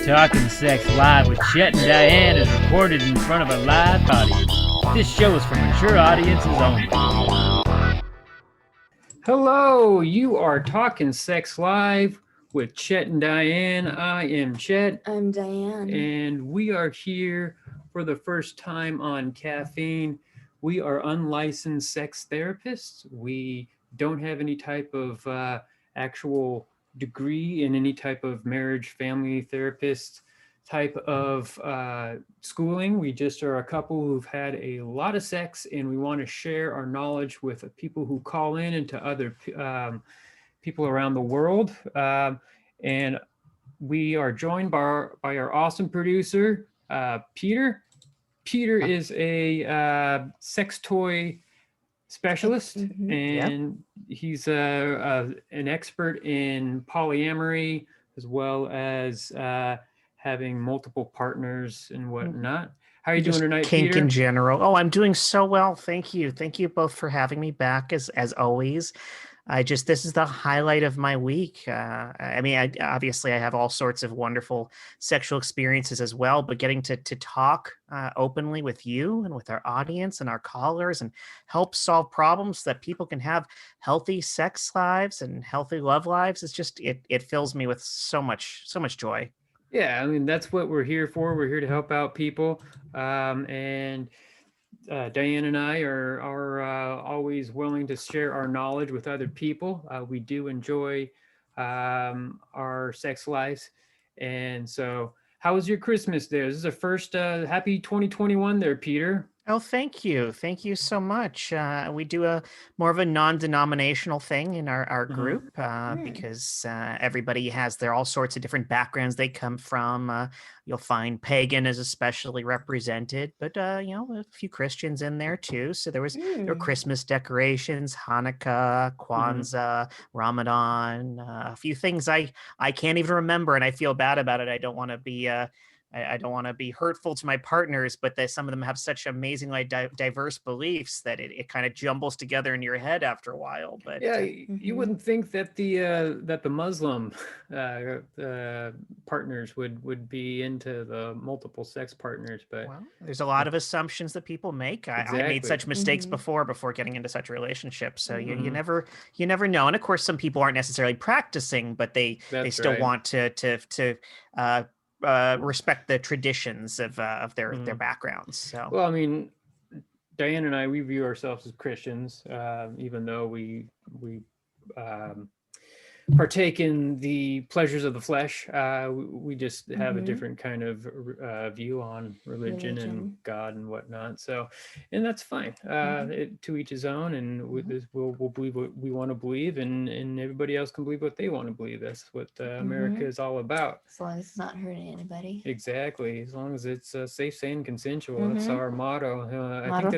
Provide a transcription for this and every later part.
Talkin Sex Live with Chet and Diane is recorded in front of a live audience. This show is for mature audiences only. Hello, you are Talkin Sex Live with Chet and Diane. I am Chet. I'm Diane. And we are here for the first time on Caffeine. We are unlicensed sex therapists. We don't have any type of actual degree in any type of marriage, family therapist type of schooling. We just are a couple who've had a lot of sex, and we want to share our knowledge with people who call in and to other people around the world. And we are joined by our awesome producer, Peter. Peter is a sex toy specialist, and he's an expert in polyamory as well as having multiple partners and whatnot. How are you doing tonight, kink Peter? In general. Oh, I'm doing so well. Thank you. Thank you both for having me back as always. This is the highlight of my week. Obviously I have all sorts of wonderful sexual experiences as well, but getting to talk openly with you and with our audience and our callers and help solve problems that people can have healthy sex lives and healthy love lives is just, it fills me with so much joy. Yeah, I mean, that's what we're here for. We're here to help out people. And Diane and I are always willing to share our knowledge with other people. We do enjoy our sex lives. And so how was your Christmas there? This is the first happy 2021 there, Peter. Oh, thank you. Thank you so much. We do a more of a non-denominational thing in our group because everybody has their all sorts of different backgrounds they come from. You'll find pagan is especially represented, but a few Christians in there too. So there were Christmas decorations, Hanukkah, Kwanzaa, Ramadan, a few things I can't even remember, and I feel bad about it. I don't want to be I don't want to be hurtful to my partners, but some of them have such amazingly diverse beliefs that it kind of jumbles together in your head after a while. But yeah, you wouldn't think that the Muslim partners would be into the multiple sex partners, but well, there's a lot of assumptions that people make. Exactly. I made such mistakes before getting into such relationships. So you never know. And of course, some people aren't necessarily practicing, but they still want to respect the traditions of their backgrounds. So, well, I mean, Diane and I, we view ourselves as Christians, even though we partake in the pleasures of the flesh. We just have a different kind of view on religion and God and whatnot. So, and that's fine. To each his own, and we'll believe what we want to believe, and everybody else can believe what they want to believe. That's what America is all about. As long as it's not hurting anybody. Exactly. As long as it's safe, sane, consensual. That's our motto.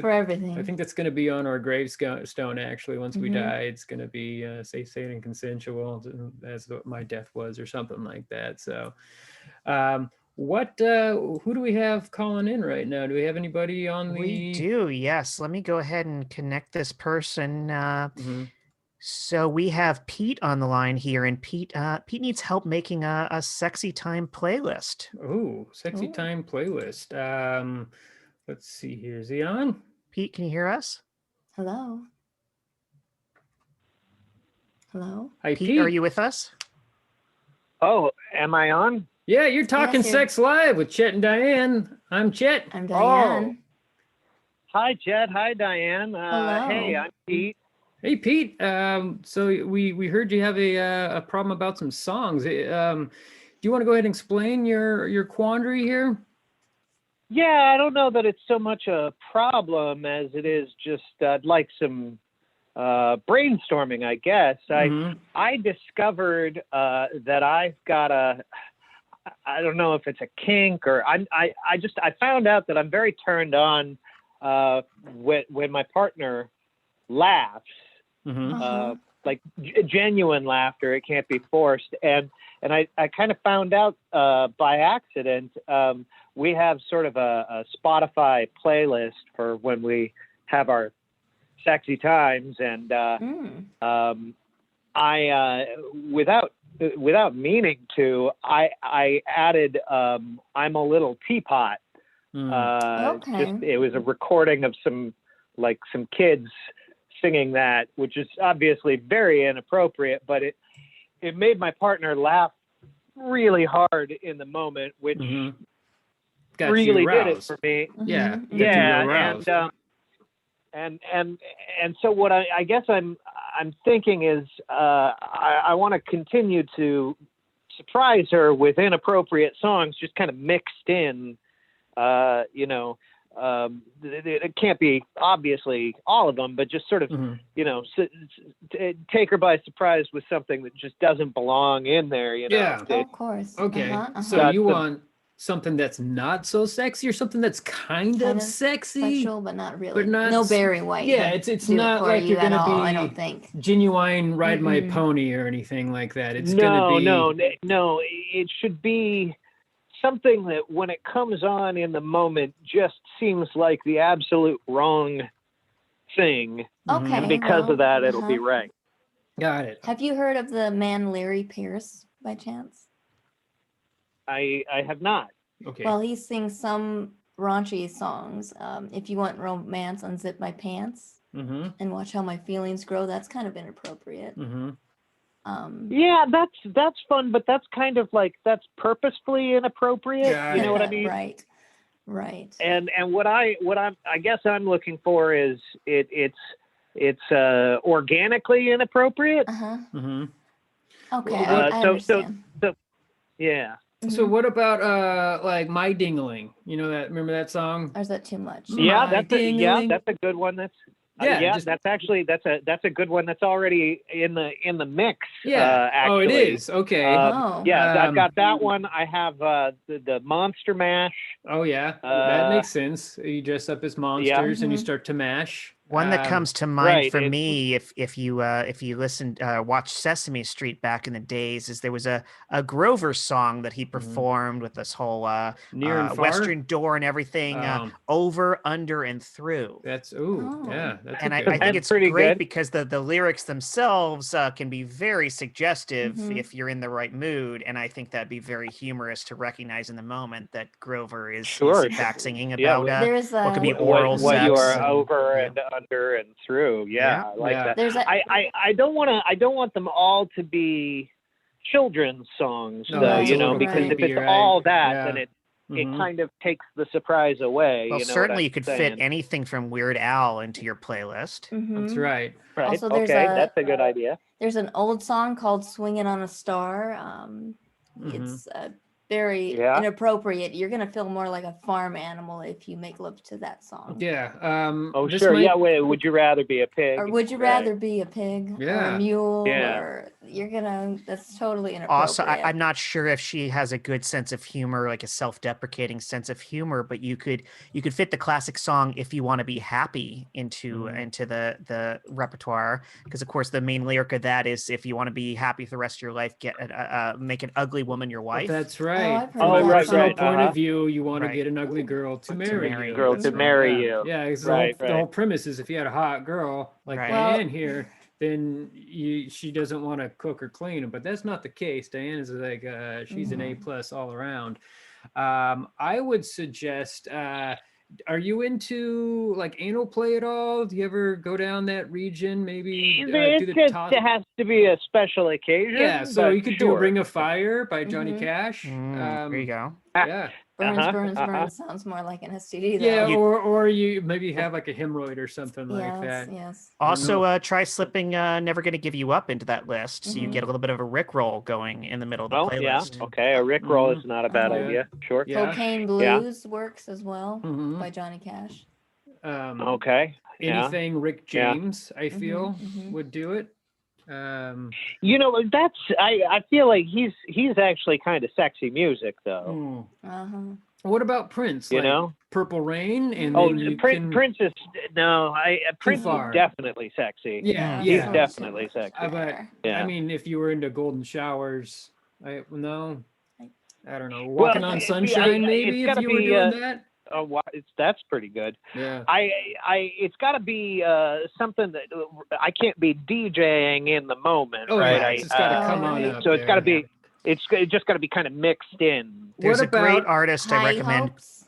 For everything. I think that's going to be on our gravestone. Actually, once we die, it's going to be safe, sane, and consensual, as my death was, or something like that. So, who do we have calling in right now? Do we have anybody on the? We do. Yes. Let me go ahead and connect this person. So we have Pete on the line here, and Pete needs help making a sexy time playlist. Oh, sexy time playlist. Let's see here. Is he on? Pete, can you hear us? Hello. Hi, Pete, are you with us? Oh, am I on? Yeah, you're Talkin Sex Live with Chet and Diane. I'm Chet. I'm Diane. Hi, Chet. Hi, Diane. Hello. Hey, I'm Pete. Hey, Pete. So we heard you have a problem about some songs. Do you want to go ahead and explain your quandary here? Yeah, I don't know that it's so much a problem as it is just I'd like some brainstorming, I guess. I discovered that I've got I don't know if it's a kink or I found out that I'm very turned on when my partner laughs, like genuine laughter. It can't be forced. And I kind of found out by accident. We have sort of a Spotify playlist for when we have our sexy times, and I without without meaning to, I added "I'm a Little Teapot." Okay. It was a recording of some kids singing that, which is obviously very inappropriate, but it made my partner laugh really hard in the moment, which Got really you did it aroused. for me. Yeah, got you Yeah, aroused. and so what I guess I'm thinking is I want to continue to surprise her with inappropriate songs, just kind of mixed in. It can't be obviously all of them, but just sort of, take her by surprise with something that just doesn't belong in there. Yeah. Of course. Okay. Uh-huh, So you want something that's not so sexy, or something that's kind of sexy, sexual, but not really. but not no Barry White. Yeah, would it's do it not for like you you're at gonna all, be I don't think. Genuine Ride My Mm-mm. Pony or anything like that. It's no, gonna be no. It should be something that when it comes on in the moment just seems like the absolute wrong thing. Okay. And because of that, it'll be right. Got it. Have you heard of the man Larry Pierce by chance? I have not. Okay. Well, he sings some raunchy songs. If you want romance, Unzip My Pants and Watch How My Feelings Grow. That's kind of inappropriate. Yeah, that's fun, but that's kind of like that's purposefully inappropriate. Got you know it. what I mean? Right. I guess I'm looking for is it's organically inappropriate. Okay. I So understand. yeah. So what about like My Dingling? You know that? Remember that song? Or is that too much? Yeah, My that's a good one. That's a good one. That's already in the mix. Yeah. Actually. Oh, it is. Okay. Yeah, I've got that one. I have the Monster Mash. Oh yeah, that makes sense. You dress up as monsters and you start to mash. One that comes to mind right, for me, if you listened, watched Sesame Street back in the days, is there was a Grover song that he performed with this whole Near and far? Western door and everything, over, under, and through. That's yeah. That's and I one. think it's pretty great good. because the lyrics themselves can be very suggestive if you're in the right mood, and I think that'd be very humorous to recognize in the moment that Grover is sitting back singing about what could be oral what sex. you are over and under and through. Yeah, I like that. I don't want them all to be children's songs, No, though. that's You a know, little because if creepy, it's right? all that, Yeah. then it kind of takes the surprise away. Well, you know certainly what you could I'm fit saying? anything from Weird Al into your playlist. That's right. Right. Also, there's that's a good idea. There's an old song called "Swinging on a Star." It's very inappropriate. You're gonna feel more like a farm animal if you make love to that song. Yeah. Sure. Yeah. Wait. Would you rather be a pig? Or would you rather be a pig or Yeah. a mule? Yeah. Or that's totally inappropriate. Also, I'm not sure if she has a good sense of humor, like a self-deprecating sense of humor, but you could fit the classic song "If You Want to Be Happy" into the repertoire, because of course the main lyric of that is if you want to be happy for the rest of your life, get make an ugly woman your wife. That's right. I've heard From my that personal song. point of view, you want to get an ugly girl to marry you. Girl That's to right. marry Yeah. you. Yeah, it's Right, the whole premise is if you had a hot girl like Diane here, then she doesn't want to cook or clean, but that's not the case. Diane is like she's an A+ all around. I would suggest. Are you into like anal play at all? Do you ever go down that region? Maybe do the toss? It has to be a special occasion. Yeah, so you could do sure. "Ring of Fire" by Johnny Cash. There you go. Yeah. Burns sounds more like an STD. Though. Yeah, or you maybe have like a hemorrhoid or something like that. Yes. Also, try slipping "Never Gonna Give You Up" into that list, so you get a little bit of a Rickroll going in the middle of the playlist. Yeah. Okay, a Rickroll is not a bad idea. Sure. Yeah. Cocaine Blues works as well by Johnny Cash. Okay. Anything Rick James, I feel, would do it. You know, that's I feel like he's actually kind of sexy music though. What about Prince? You like know, Purple Rain, and then you can... Prince is Prince is definitely sexy. Yeah, he's definitely sexy. But I mean, if you were into golden showers, I don't know, Walking on Sunshine, maybe if you were doing that. wow, that's pretty good. Yeah. It's got to be something that I can't be DJing in the moment, Oh, right? yeah, it's just got to come on up. So it's got to there. be. It's just got to be kind of mixed in. There's What a great about artist I High recommend. Hopes?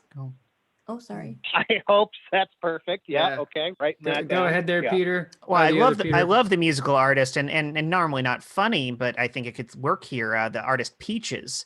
Oh, sorry. I hope that's perfect. Yeah. Yeah. Okay. Writing that Go down. ahead there, Yeah. Peter. Well, I The love other I Peter. love the musical artist, and normally not funny, but I think it could work here. The artist Peaches,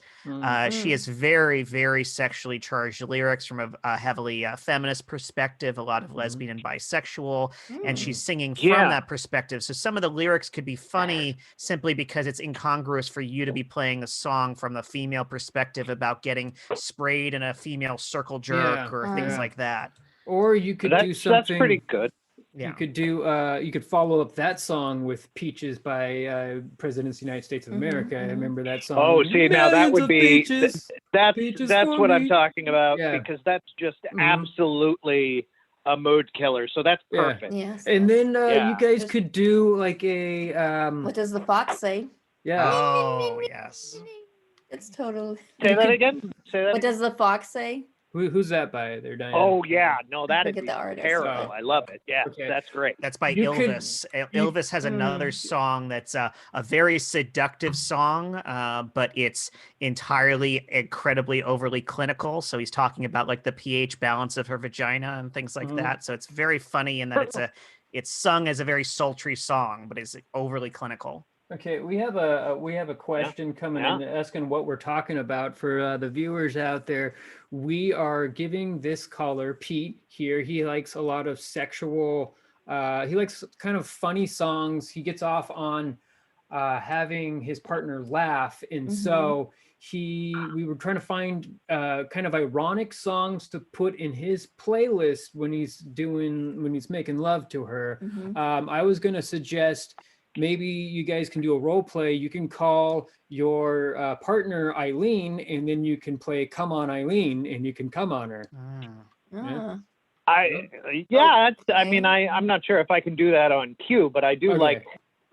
she has very, very sexually charged lyrics from a heavily feminist perspective, a lot of lesbian and bisexual, and she's singing from that perspective. So some of the lyrics could be funny simply because it's incongruous for you to be playing a song from the female perspective about getting sprayed in a female circle jerk or things like that. Or you could do something. That's pretty good. Yeah. You could do. You could follow up that song with "Peaches" by President of the United States of America. I remember that song. Oh, see, now that would be peaches, that's peaches what I'm talking about, Yeah. because that's just absolutely a mood killer. So that's perfect. Yes. And then you guys could do like a. What does the fox say? Yeah. Oh, yes. It's totally. Say that again. Say that. What does the fox say? Who's that by? There, Diane. Oh yeah, no, that is artist. terrible. I love it. Yeah, that's great. That's by Elvis. Elvis has another song that's a very seductive song, but it's entirely incredibly overly clinical. So he's talking about like the pH balance of her vagina and things like that. So it's very funny in that it's sung as a very sultry song, but it's overly clinical. Okay, we have a question coming in asking what we're talking about for the viewers out there. We are giving this caller, Pete, here. He likes a lot of sexual. He likes kind of funny songs. He gets off on having his partner laugh, and so we were trying to find kind of ironic songs to put in his playlist when he's making love to her. I was going to suggest. Maybe you guys can do a role play. You can call your partner Eileen, and then you can play "Come on, Eileen," and you can come on her. I mean, I'm not sure if I can do that on cue, but I do like.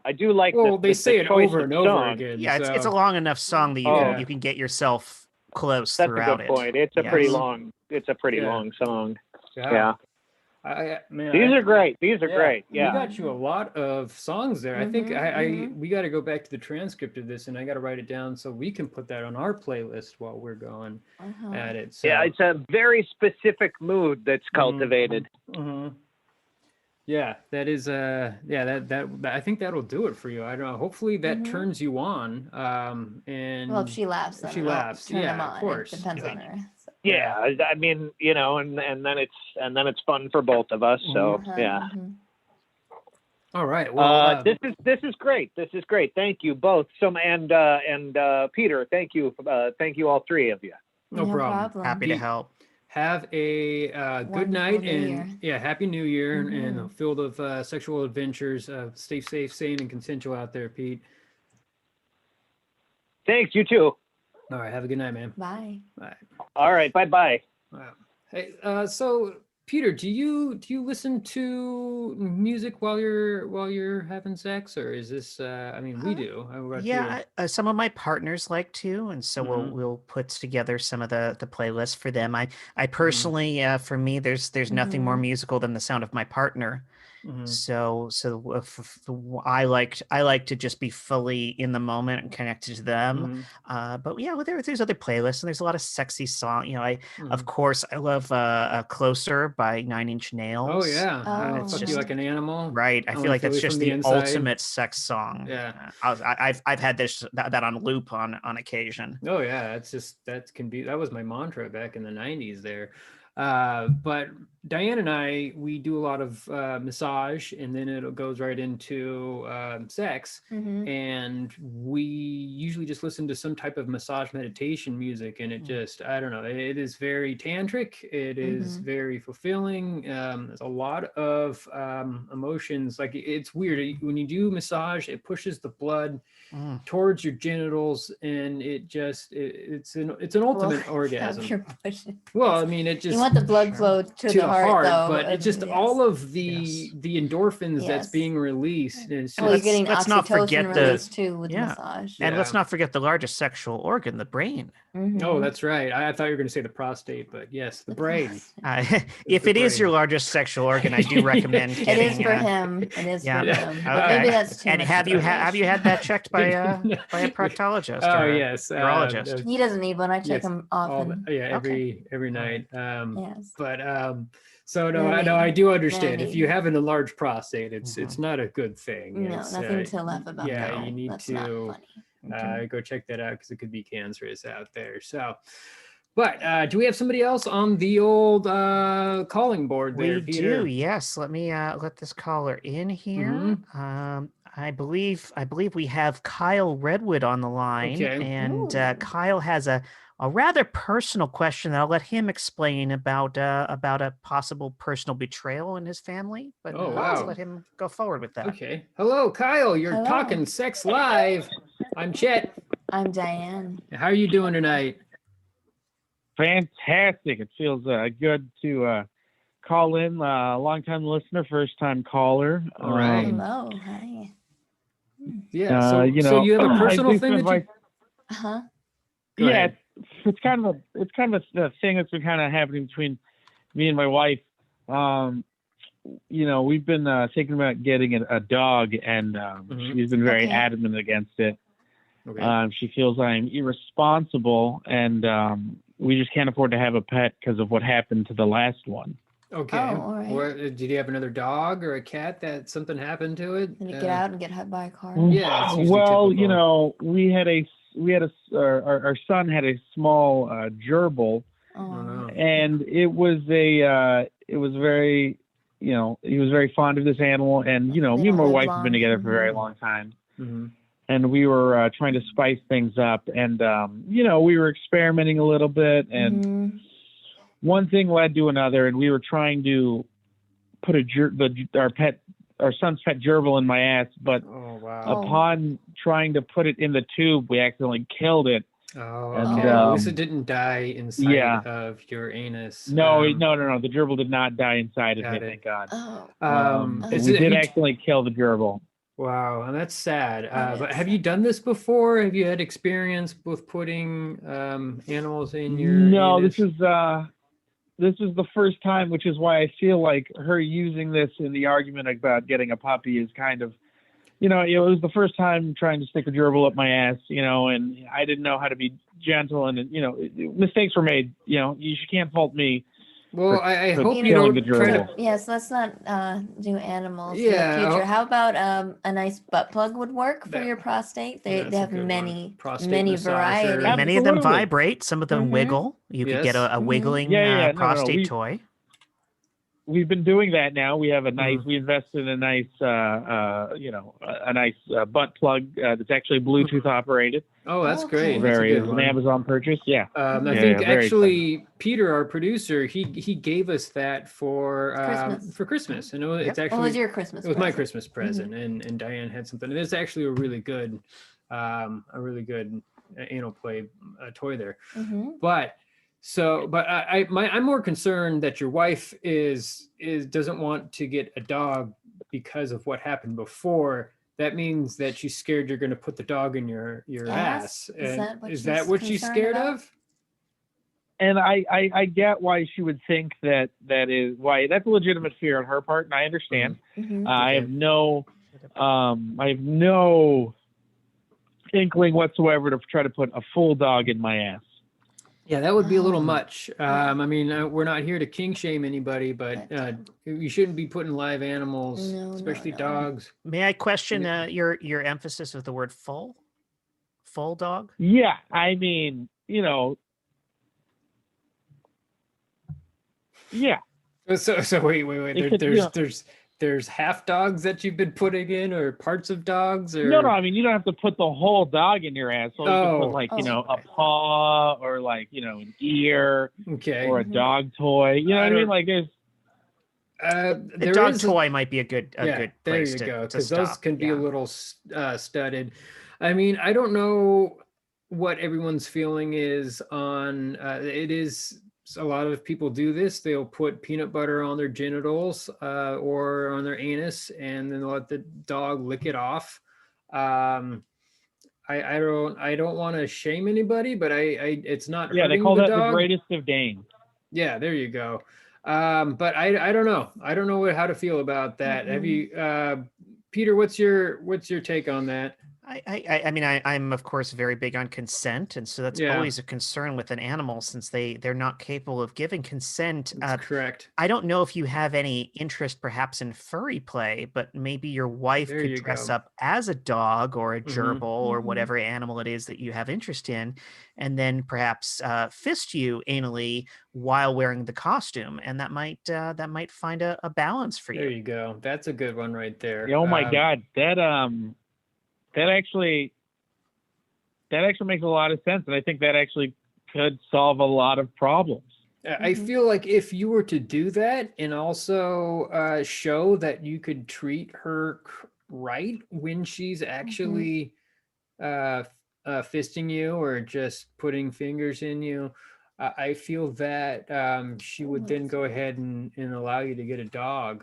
Well, they say it over and over again. Yeah, it's a long enough song that you can get yourself close throughout it. That's a good point. It's a pretty long. It's a pretty long song. Yeah. These are great. These are great. Yeah, we got you a lot of songs there. I think we got to go back to the transcript of this, and I got to write it down so we can put that on our playlist while we're going at it. So. Yeah, it's a very specific mood that's cultivated. Yeah, that is that I think that'll do it for you. I don't know. Hopefully that turns you on. And well, if she laughs, then she laughs. Turn them on. Of course. It depends on her. So. Yeah, I mean, and then it's fun for both of us. So yeah. All right. Well, this is great. This is great. Thank you both. And Peter, thank you all three of you. No problem. Happy to help. Have a good night and Happy New Year and filled of sexual adventures. Stay safe, sane, and consensual out there, Pete. Thanks. You too. All right. Have a good night, man. Bye. Bye. All right. Bye. Wow. Hey, so Peter, do you listen to music while you're having sex, or is this? I mean, we do. Some of my partners like to, and so we'll put together some of the playlists for them. I personally, for me, there's nothing more musical than the sound of my partner. So I like to just be fully in the moment and connected to them. But yeah, there's other playlists, and there's a lot of sexy songs. Of course I love "Closer" by 9 Inch Nails. Oh yeah, it's just like an animal. Right. I feel like that's just the ultimate sex song. Yeah. I've had that on loop on occasion. Oh yeah, that was my mantra back in the 90s there. But Diane and we do a lot of massage, and then it goes right into sex, and we usually just listen to some type of massage meditation music, and it just, I don't know, it is very tantric, it is very fulfilling. There's a lot of emotions. Like, it's weird when you do massage, it pushes the blood towards your genitals, and it's an ultimate orgasm. Well, I mean, it just, you want the blood flow to the heart, though, but it's just yes. all of the endorphins that's Yes. being released. And it's Well, you're just, getting let's not oxytocin forget released too with yeah. massage. And let's Yeah. not forget the largest sexual organ, the brain. oh, that's right. I thought you were going to say the prostate, but yes, the brain. If the it is your brain. largest sexual organ, I do recommend It getting. is for him. It is yeah. for him. But Okay. maybe that's too And much. have you had that checked by a proctologist Oh, or yes. a urologist? He doesn't need one. I check Yes, him all often. every night. Yes. But so no, Many, I do understand. many. If you have an enlarged prostate, it's not a good thing. No, It's, nothing to laugh about. Yeah, no, you need that's to not funny. go check that out because it could be cancerous out there. So, but do we have somebody else on the old calling board there, We Peter? do, yes. Let me let this caller in here. I believe we have Kyle Redwood on the line, Okay. and Ooh. Kyle has a rather personal question that I'll let him explain about a possible personal betrayal in his family. But Oh, let's wow. let him go forward with that. Okay. Hello, Kyle. You're Hello. Talking Sex Live. I'm Chet. I'm Diane. How are you doing tonight? Fantastic. It feels good to call in. Long-time listener, first-time caller. All right. Hello. Hi. Yeah. So you so know, you have a I personal think thing that you. advice- Uh-huh. Go yeah, ahead. it's kind of a thing that's been kind of happening between me and my wife. You know, we've been thinking about getting a dog, and she's been very Okay. adamant against it. Okay. She feels I'm irresponsible, and we just can't afford to have a pet because of what happened to the last one. Okay. Oh, all right. Or did you have another dog or a cat that something happened to it? Did it get out and get hit by a car? Yeah, it's usually Well, typical. you know, our son had a small gerbil, Oh, no. and it was very, you know, he was very fond of this animal, and you know, They me and my don't live wife have long. been together for a very long time, Mhm. and we were trying to spice things up, and you know, we were experimenting a little bit, and Mhm. one thing led to another, and we were trying to put our son's pet gerbil in my ass, but Oh, wow. Oh. upon trying to put it in the tube, we accidentally killed it. Oh, And, okay. At least it didn't die inside yeah. of your anus. No, no. The gerbil did not die inside of Got me, it. thank God. Oh. But is we it- did you- accidentally kill the gerbil. Wow, and that's sad. But that's have you sad. done this before? Have you had experience with putting animals in your No, anus? this is the first time, which is why I feel like her using this in the argument about getting a puppy is kind of, you know, it was the first time trying to stick a gerbil up my ass, you know, and I didn't know how to be gentle, and you know, mistakes were made. You know, you can't fault me. Well, I for hope you killing don't the try gerbil. to. Yes, let's not do animals Yeah, in the future. I'll- How about a nice butt plug would work for That- your prostate? They that's a have good one. many Prostate many massager. varieties. Many of them Absolutely. vibrate, some of them Mhm. wiggle. You could get Yes. a wiggling Yeah. No. prostate toy. We've been doing that now. We have a nice. Mm-hmm. We invested in a nice, you know, a nice butt plug that's actually Bluetooth operated. Oh, that's Okay. great. That's a Very, good it's an one. Amazon purchase. Yeah. I Yeah, think very actually Peter, our producer, he gave us that for Christmas. Christmas, and it's Yep. actually What was your Christmas? it was my present? Christmas present, and Diane had something. And it's actually a really good anal play toy there. Mhm. But I'm more concerned that your wife is doesn't want to get a dog because of what happened before. That means that she's scared you're going to put the dog in your ass. Is And that what is she's that what she's concerned scared about? of? And I get why she would think that is why that's a legitimate fear on her part, and I understand. Mhm. I have no inkling whatsoever to try to put a full dog in my ass. Yeah, that would be a little Oh. much. I mean, we're not here to kink shame anybody, but you shouldn't be putting live animals, No, especially no. dogs. May I question your emphasis of the word full? Full dog? Yeah, I mean, you know, yeah. So wait. It could- There's half dogs that you've been putting in, or parts of dogs, or No, I mean, you don't have to put the whole dog in your asshole. You can Oh. put like, you know, a Okay. paw or like, you know, an ear Okay. or a Mhm. dog toy. You know I what I mean? don't- Like there's The There dog is toy might be a good there place you to, go, to because those stop. can be a Yeah. little studded. I mean, I don't know what everyone's feeling is on. It is a lot of people do this. They'll put peanut butter on their genitals or on their anus, and then let the dog lick it off. I don't want to shame anybody, but it's not hurting the dog. Yeah, they call that the greatest of Danes. Yeah, there you go. But I don't know. I don't know how to feel about that. Have you, Peter? What's your take on that? I mean, I'm of course very big on consent, and so that's always a concern with an animal since they're not capable of giving consent. That's correct. I don't know if you have any interest perhaps in furry play, but maybe your wife could dress up as a dog or a gerbil or whatever animal it is that you have interest in, and then perhaps fist you anally while wearing the costume, and that might find a balance for you. There you go. That's a good one right there. Oh my God, that actually makes a lot of sense, and I think that actually could solve a lot of problems. I feel like if you were to do that and also show that you could treat her right when she's actually fisting you or just putting fingers in you, I feel that she would then go ahead and allow you to get a dog.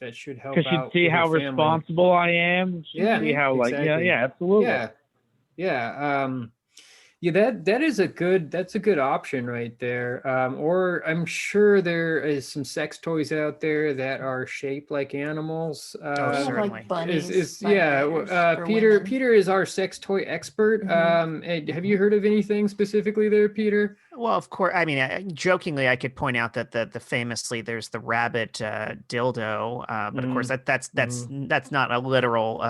That should help out. Because she'd see how responsible I am. Yeah, see how exactly. yeah, absolutely. Yeah. That's a good option right there. Or I'm sure there is some sex toys out there that are shaped like animals. Certainly. Like bunnies, Peter is our sex toy expert. Have you heard of anything specifically there, Peter? Well, of course. I mean, jokingly, I could point out that the famously there's the rabbit dildo, but of course that's not a literal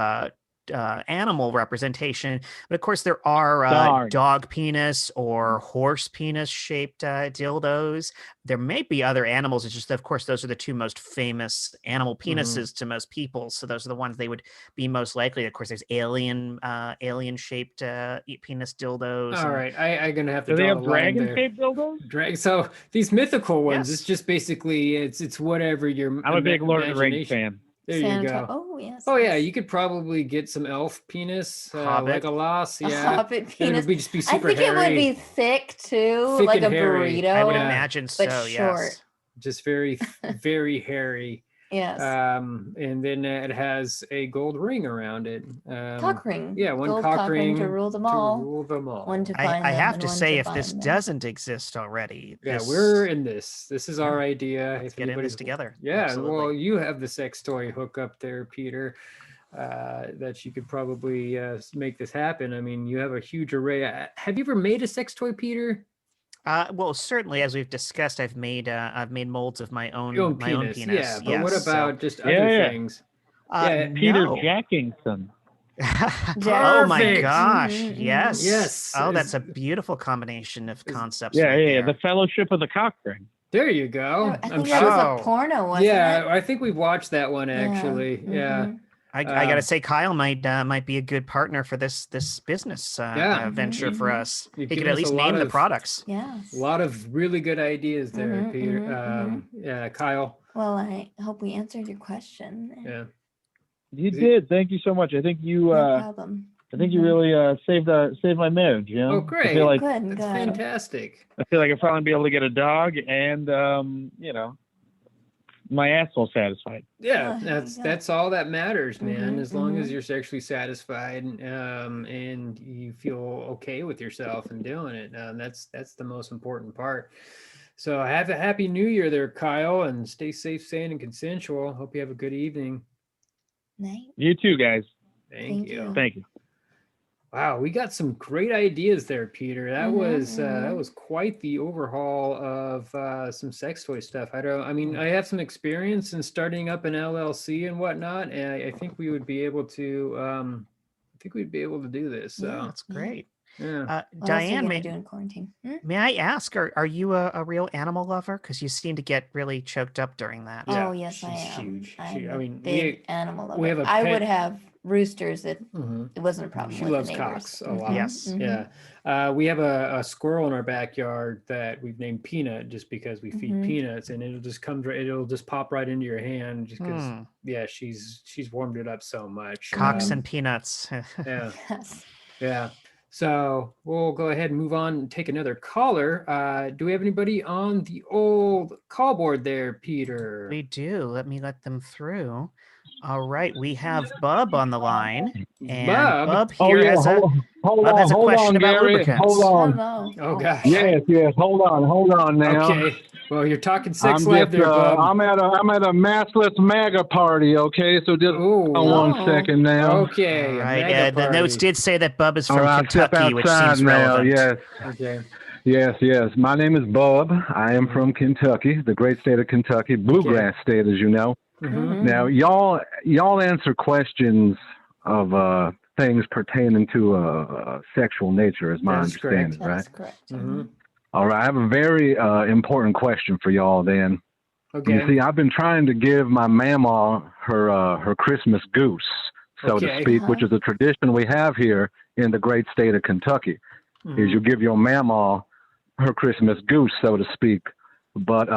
animal representation, but of course there are dog penis or horse penis shaped dildos. There may be other animals. It's just, of course, those are the two most famous animal penises to most people, so those are the ones they would be most likely. Of course, there's alien shaped penis dildos. All right, I'm gonna have to. Do they have dragon shaped dildos? So these mythical ones, it's just basically it's whatever your. I'm a big Lord of the Rings fan. There you go. Oh yes. Oh yeah, you could probably get some elf penis, like a loss. Yeah, hobbit penis. It would just be super I think hairy. It would be thick too, Thick like a and hairy. burrito. I would imagine so. But short. Yes. Just very, very hairy. Yes. And then it has a gold ring around it. Cock ring. Yeah, one gold cock ring to rule them all. One to find I have to them, say, to if this them. doesn't exist already, we're in this. This is our idea. Let's get in this together. Yeah, Absolutely. well, you have the sex toy hookup there, Peter. That you could probably make this happen. I mean, you have a huge array. Have you ever made a sex toy, Peter? Well, certainly, as we've discussed, I've made molds of my own penis. Yeah, but what about just other things? Peter Jackingson. Oh my gosh! Yes. Yes. Oh, that's a beautiful combination of concepts. Yeah. The Fellowship of the Cock Ring. There you go. I think that was a porno, wasn't it? I think we've watched that one actually. Yeah. I gotta say, Kyle might be a good partner for this business venture for us. He could at least name the products. Yes. A lot of really good ideas there, Peter. Yeah, Kyle. Well, I hope we answered your question. Yeah. You did. Thank you so much. I think you no problem. I think you really saved my marriage. You know? Oh, great! I feel like good. Fantastic. I feel like I'll finally be able to get a dog, and my asshole satisfied. Yeah, that's all that matters, man. As long as you're sexually satisfied and you feel okay with yourself and doing it, that's the most important part. So have a happy New Year there, Kyle, and stay safe, sane, and consensual. Hope you have a good evening. Night. You too, guys. Thank you. Thank you. Wow, we got some great ideas there, Peter. That was quite the overhaul of some sex toy stuff. I have some experience in starting up an LLC and whatnot, and I think we would be able to. Do this. So that's great. Yeah. Diane, may do in quarantine. May I ask, are you a real animal lover? Because you seem to get really choked up during that. Yeah. Oh yes, I am. Huge. I'm a big animal lover. I would have roosters. It wasn't a problem. She with loves the cocks a lot. Yes. Yeah. We have a squirrel in our backyard that we've named Peanut just because we feed peanuts, and it'll just pop right into your hand just because she's warmed it up so much. Cocks and peanuts. Yeah. Yes. Yeah. So we'll go ahead and move on and take another caller. Do we have anybody on the old call board there, Peter? We do. Let them through. All right, we have Bub on the line, and Bub here has a question about Gary. lubricants. Hold on. Hello. Oh gosh. Yes. Hold on now. Okay. Well, you're talking sex I'm live just, there, Bub. I'm at a massless MAGA party. Okay, so just Ooh. one second now. Okay. All a right. mega The notes party. did say that Bub is All from right, step Kentucky, which outside seems now. relevant. Okay. Yes. My name is Bub. I am from Kentucky, the great state of Kentucky, bluegrass state, as you know. Mm-hmm. Now, y'all answer questions of things pertaining to sexual nature, is my That's understanding, correct. right? That's correct. Mm-hmm. All right, I have a very important question for y'all then. Okay. You see, I've been trying to give my mama her Christmas goose, so to Okay. speak, which is a tradition we have here in the great state of Kentucky. Mhm. Is you give your mama her Christmas goose, so to speak. But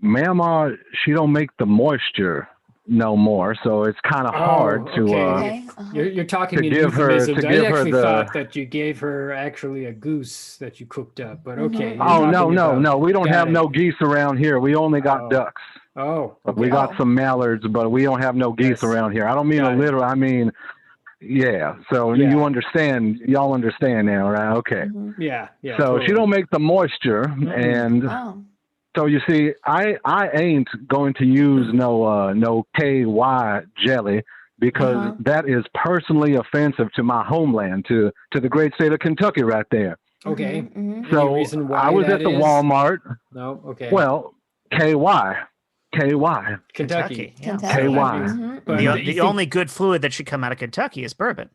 mama, she don't make the moisture no more, so it's kind of hard to Okay. You're talking to in give her- euphemisms. to I give her actually the- thought that you gave her actually a goose that you cooked up, but okay. you're Oh, talking about- no. We don't Got have it. no geese around here. We only got Oh. ducks. Oh, okay. We got some mallards, but we don't have no geese Yes. around here. I don't mean Got a it. literal. I mean, yeah. So Yeah. you understand. Y'all understand now, right? Okay. Yeah. So totally. she don't make the moisture, and Oh. so you see, I ain't going to use no KY jelly because that is personally offensive to my homeland, to the great state of Kentucky, right there. Okay. Any So reason why I was that at the is? Walmart. No. Okay. Well, KY. Kentucky. Yeah. KY. But The, you the think- only good fluid that should come out of Kentucky is bourbon.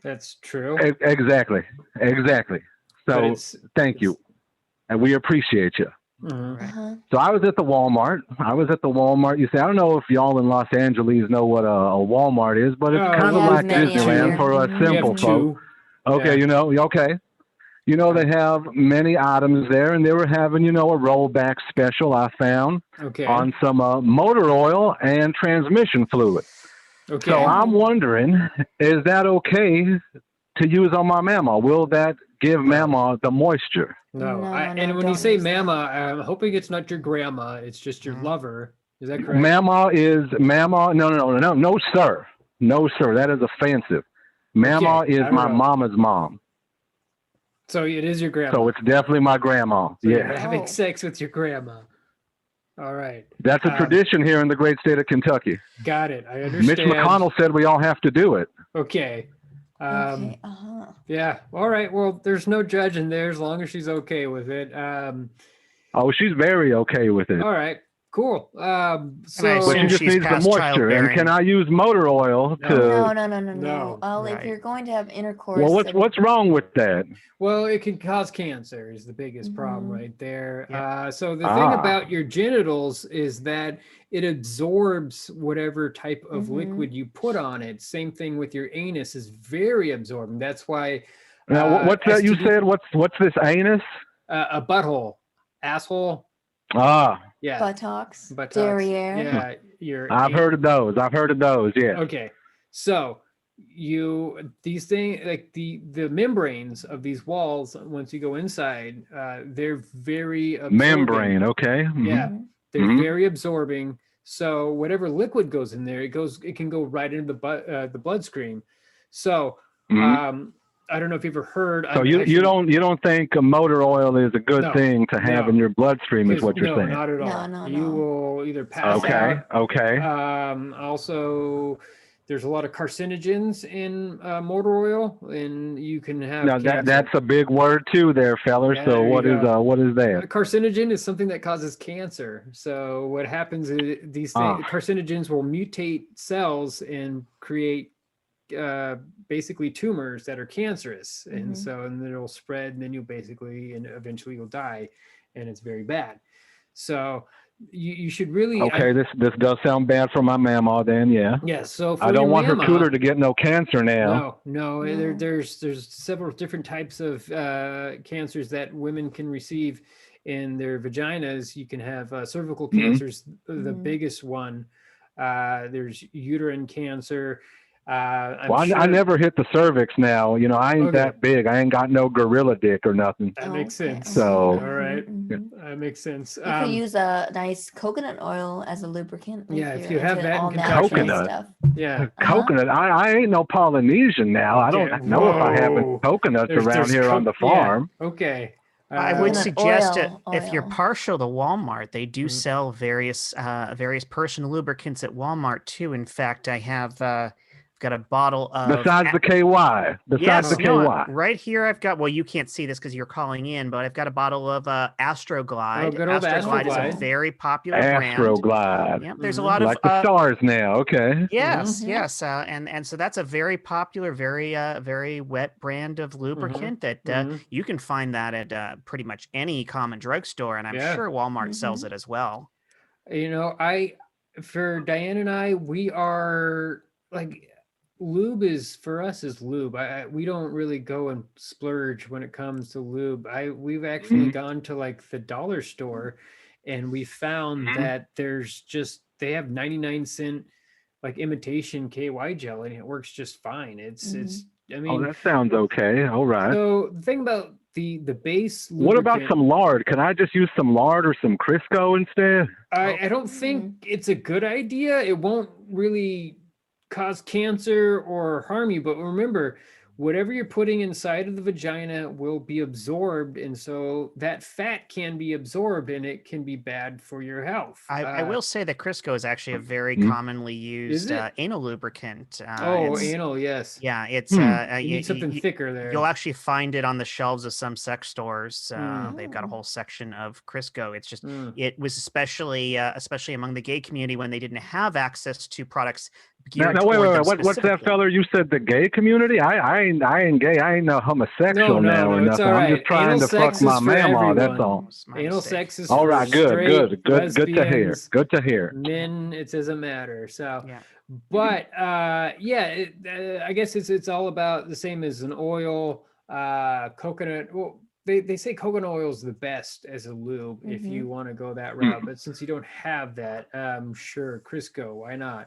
That's true. Exactly. But So it's- thank you, and we appreciate you. Mhm. So I was at the Walmart. You say, I don't know if y'all in Los Angeles know what a Walmart is, but it's kind of have like many out Disneyland here. for us We simple have folks. two. Okay, Yeah. okay. They have many items there, and they were having, a rollback special I found Okay. on some motor oil and transmission fluid. Okay. So I'm wondering, is that okay to use on my mama? Will that give mama the moisture? No. No, And when you don't say use that. mama, I'm hoping it's not your grandma. It's just your lover. Is that correct? Mama. No, sir. No, sir. That is offensive. Mama Okay, is I don't my know. mama's mom. So it is your grandma. So it's definitely my grandma. So you're Yeah. having sex with your grandma. All right. That's a tradition here in the great state of Kentucky. Got it. I understand. Mitch McConnell said we all have to do it. Okay. Okay. Yeah. All right. Well, there's no judging there as long as she's okay with it. Oh, she's very okay with it. All right. Cool. I So But she assume just she's needs the past moisture. And childbearing. can I use motor oil to? No. Well, if Right. you're going to have intercourse, Well, then- what's wrong with that? well, it can cause cancer is the biggest problem right there. Yep. So the thing about your genitals is that it absorbs whatever type of liquid you put on it. Same thing with your anus is very absorbent. That's why. Now, what's that you STD said? What's this anus? A butthole, asshole. Ah, Yeah. buttocks, Buttocks. derriere. Yeah. I've heard of those. Yeah. Okay. So these things like the membranes of these walls once you go inside, they're very absorbing. Membrane. Okay. Mhm. Yeah. They're Mhm. very absorbing. So whatever liquid goes in there, it can go right into the bloodstream. So Mhm. I don't know if you've ever heard. So you don't think a motor oil is a good No, thing to have no. in your bloodstream, is what you're no, saying? not at all. No, You no. will either pass Okay. out. Okay. Also, there's a lot of carcinogens in motor oil, and you can have Now cancer. that's a big word too, there, feller. Yeah, So there you what is go. that? A carcinogen is something that causes cancer. So what happens is these carcinogens will mutate cells and create basically tumors that are cancerous, and then it'll spread, and then and eventually you'll die, and it's very bad. So you should really Okay, this does sound bad for my mama. Then yeah. yes. So for I don't your want her mama- cooter to get no cancer now. No. There's several different types of cancers that women can receive in their vaginas. You can have cervical cancers, the biggest one. There's uterine cancer. I never hit the cervix now. You know, I ain't that big. I ain't got no gorilla dick or nothing. That makes sense. So, all right. That makes sense. You could use a nice coconut oil as a lubricant. If you have that in coconut stuff. Yeah. Coconut. I ain't no Polynesian now. I don't know if I have any coconuts around here on the farm. Yeah. Okay. I would suggest if you're partial to Walmart, they do sell various personal lubricants at Walmart too. In fact, I have got a bottle of besides the KY. Besides the KY. Right here I've got, well, you can't see this because you're calling in, but I've got a bottle of Astroglide. Good old Astroglide is a very popular brand. Astroglide. Yep, there's a lot like of the stars now. Okay. Yes, yes, and so that's a very popular, very wet brand of lubricant that you can find that at pretty much any common drugstore, and I'm sure Walmart sells it as well. You know, for Diane and I, we are like, lube is for us is lube. We don't really go and splurge when it comes to lube. We've actually gone to like the dollar store, and we found that they have 99-cent like imitation KY gel, and it works just fine. It's I mean, that sounds okay. All right. So the thing about the base lubricant, what about some lard? Can I just use some lard or some Crisco instead? I don't think it's a good idea. It won't really cause cancer or harm you, but remember, whatever you're putting inside of the vagina will be absorbed, and so that fat can be absorbed, and it can be bad for your health. I will say that Crisco is actually a very commonly used anal lubricant. Anal, yes. Yeah, it's you need something thicker there. You'll actually find it on the shelves of some sex stores. They've got a whole section of Crisco. It's just it was especially among the gay community when they didn't have access to products. Now, wait. What's that, fella? You said the gay community? I ain't gay. I ain't no homosexual now or nothing. Right. I'm just trying to fuck my mama. That's all. Anal sex is all right. Good to hear. Good to hear. Men, it doesn't matter. So, but I guess it's all about the same as an oil, coconut. Well, they say coconut oil is the best as a lube if you want to go that route. But since you don't have that, sure, Crisco, why not?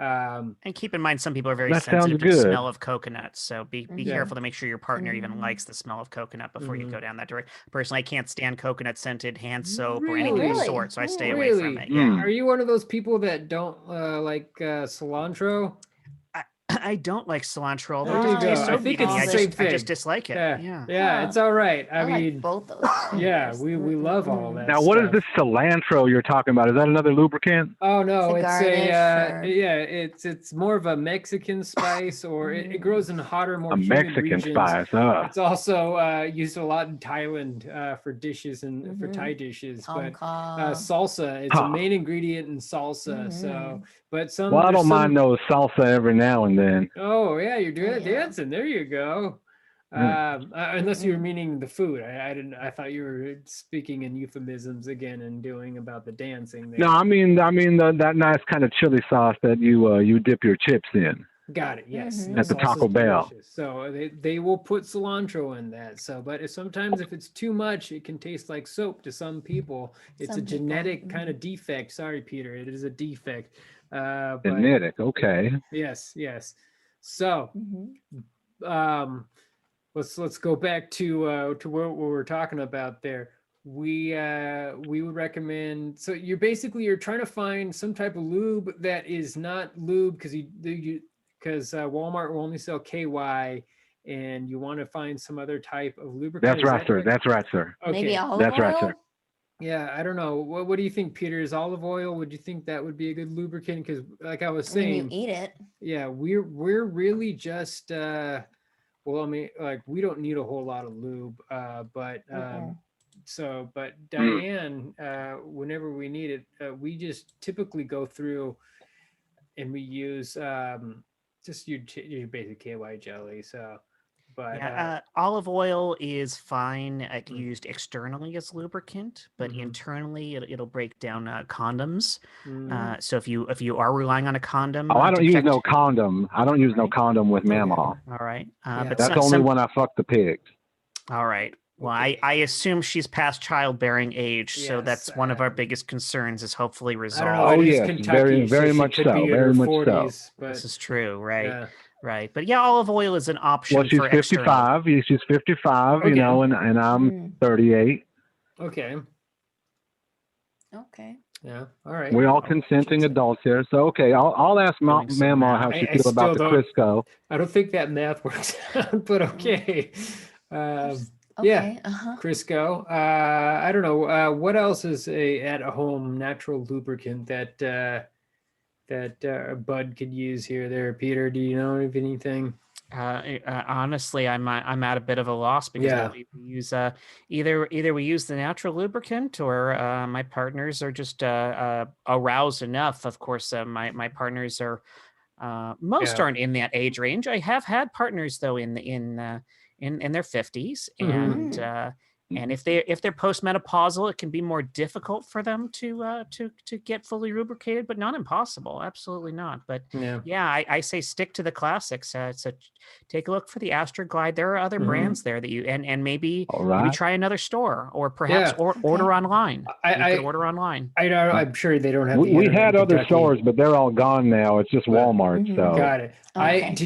And keep in mind, some people are very sensitive to the smell of coconut, so be careful to make sure your partner even likes the smell of coconut before you go down that direction. Personally, I can't stand coconut scented hand soap or anything of the sort, so I stay away from it. Yeah. Are you one of those people that don't like cilantro? I don't like cilantro, although There it you tastes go. so I think meaty. it's the same thing. I just dislike it. Yeah, it's all right. I mean, like both those. We love all that. Now, what is this cilantro you're talking about? Is that another lubricant? Oh no, it's more of a Mexican spice, or it grows in hotter, more humid Mexican regions. spice. It's also used a lot in Thailand for dishes and for Thai dishes. But salsa, it's a main ingredient in salsa. So, but some. Well, I don't mind those salsa every now and then. Oh yeah, you're doing dancing. There you go. Unless you were meaning the food, I thought you were speaking in euphemisms again and doing about the dancing there. No, I mean that nice kind of chili sauce that you dip your chips in. Got it. Yes. At the Taco Bell. Delicious. So they will put cilantro in that. So, but sometimes if it's too much, it can taste like soap to some people. It's a genetic kind of defect. Sorry, Peter, it is a defect. Genetic. Okay. Yes. So, let's go back to what we were talking about there. We would recommend. So you're trying to find some type of lube that is not lube because Walmart will only sell KY, and you want to find some other type of lubricant. That's right, sir. That's right, sir. Okay. Maybe olive oil? Right, sir. Yeah, I don't know. What do you think, Peter? Is olive oil? Would you think that would be a good lubricant? Because, like I was saying, you eat it. Yeah, we're really just. Well, I mean, like we don't need a whole lot of lube, but Diane, whenever we need it, we just typically go through, and we use just your basic KY jelly. So. But olive oil is fine used externally as lubricant, but internally it'll break down condoms. So if you are relying on a condom, I don't use no condom. I don't use no condom with Mamaw. All right, but that's only when I fuck the pigs. All right. Well, I assume she's past childbearing age, so that's one of our biggest concerns is hopefully resolved. I don't know. Oh it is yes, Kentucky, very so she much could so, be in very her much so. 40s. But This is true, right? yeah. Right. But yeah, olive oil is an option Well, she's for external. 55. She's 55, Okay. you know, and I'm 38. Okay. Okay. Yeah. All right. We're all consenting adults here. So, okay, I'll ask Mama how she I feels about the still Crisco. I don't think that math works out, but okay. Okay. Yeah, Crisco. I don't know. What else is a at-home natural lubricant that Bud could use here? There, Peter. Do you know of anything? Honestly, I'm at a bit of a loss because we use either we use the natural lubricant or my partners are just aroused enough. Of course, my partners are most aren't in that age range. I have had partners though in their 50s, and if they're postmenopausal, it can be more difficult for them to get fully lubricated, but not impossible. Absolutely not. But I say stick to the classics. So take a look for the Astroglide. There are other brands there that you and maybe try another store or perhaps order online. You can order online. I know. I'm sure they don't have. We had other stores, but they're all gone now. It's just Walmart. So got it.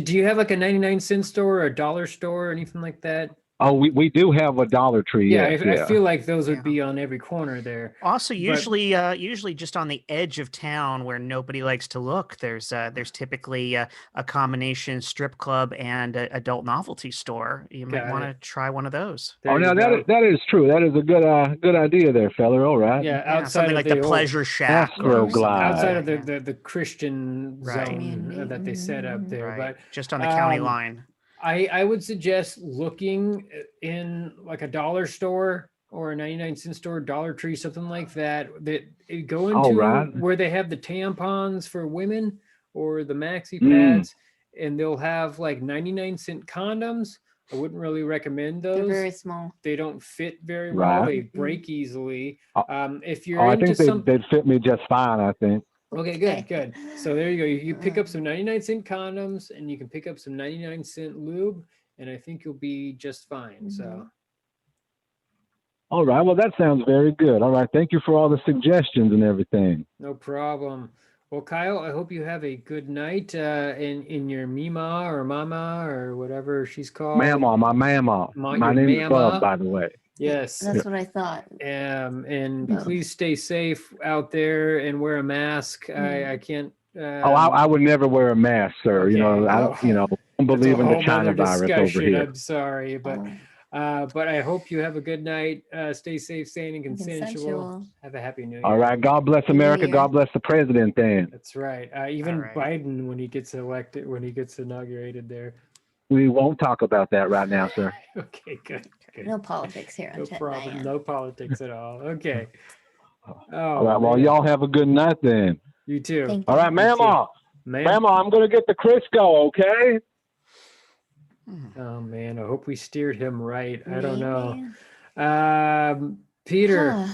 Do you have like a 99-cent store or a dollar store or anything like that? Oh, we do have a Dollar Tree. I feel like those would be on every corner there. Also, usually just on the edge of town where nobody likes to look, there's typically a combination strip club and adult novelty store. You might want to try one of those. Now that is true. That is a good idea there, fella. All right. Yeah, outside something of like the Pleasure Shack, outside of the Christian zone that they set up there, but just on the county line. I would suggest looking in like a dollar store or a 99-cent store, Dollar Tree, something like that. That go into where they have the tampons for women or the maxi pads, and they'll have like 99-cent condoms. I wouldn't really recommend those. They're very small. They don't fit very well. They break easily. If you're I think they'd fit me just fine. I think. Okay, good. So there you go. You pick up some 99-cent condoms and you can pick up some 99-cent lube, and I think you'll be just fine. So. All right. Well, that sounds very good. All right. Thank you for all the suggestions and everything. No problem. Well, Kyle, I hope you have a good night in your Mima or Mama or whatever she's called. Mama, my mama. My name is Bub, by the way. Yes. That's what I thought. And please stay safe out there and wear a mask. I can't. I would never wear a mask, sir. Okay. I don't believe in the China virus over here. I'm sorry, but I hope you have a good night. Stay safe, sane, and consensual. Have a happy New Year. All right. God bless America. God bless the president. Then. That's right. Even Biden, when he gets inaugurated there. We won't talk about that right now, sir. Okay, good. No politics here. No problem. No politics at all. Okay. All right. Well, y'all have a good night then. You too. All right, Mama. Mama, I'm going to get the Crisco, okay? Oh, man. I hope we steered him right. I don't know. Peter,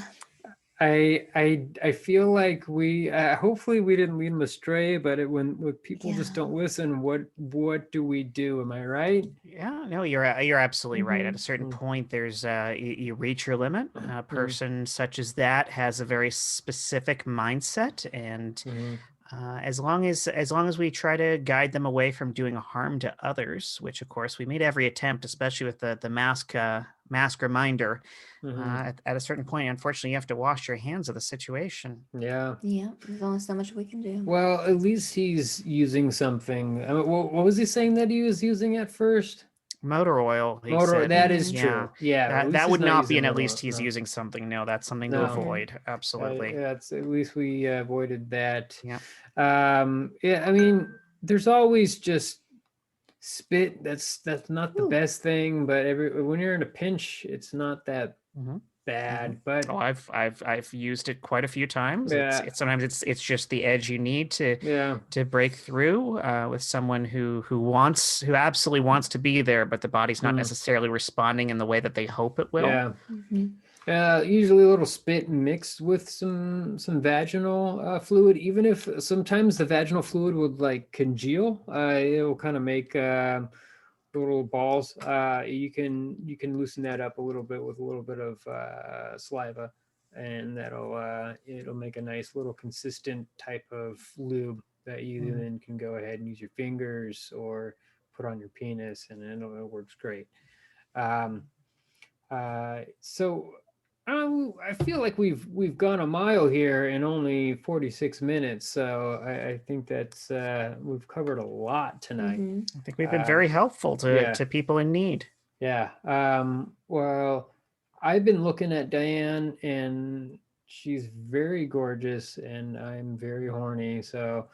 I feel like we hopefully we didn't lead him astray, but when people just don't listen, what do we do? Am I right? Yeah, no, you're absolutely right. At a certain point, there's you reach your limit. A person such as that has a very specific mindset, and as long as we try to guide them away from doing harm to others, which of course we made every attempt, especially with the mask reminder. At a certain point, unfortunately, you have to wash your hands of the situation. Yeah. There's only so much we can do. Well, at least he's using something. I mean, what was he saying that he was using at first? Motor oil. That is true. Yeah. That would not be, and at least he's using something. No, that's something to avoid. Absolutely. At least we avoided that. Yeah. I mean, there's always just spit. That's not the best thing, but when you're in a pinch, it's not that bad. But I've used it quite a few times. Sometimes it's just the edge you need to break through with someone who absolutely wants to be there, but the body's not necessarily responding in the way that they hope it will. Usually a little spit mixed with some vaginal fluid, even if sometimes the vaginal fluid would like congeal. It'll kind of make little balls. You can loosen that up a little bit with a little bit of saliva, and it'll make a nice little consistent type of lube that you then can go ahead and use your fingers or put on your penis, and it works great. So I feel like we've gone a mile here in only 46 minutes. So I think that's we've covered a lot tonight. I think we've been very helpful to people in need. Yeah. Well, I've been looking at Diane, and she's very gorgeous, and I'm very horny. So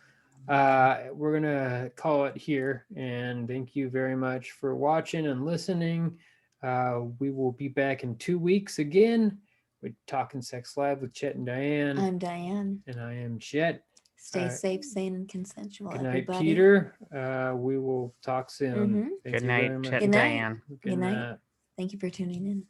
we're gonna call it here, and thank you very much for watching and listening. We will be back in 2 weeks again with Talkin Sex Live with Chet and Diane. I'm Diane. And I am Chet. Stay safe, sane, and consensual. Good night, everybody. Peter. We will talk soon. Good night, Chet Good and night. Diane. Good night. Thank you for tuning in.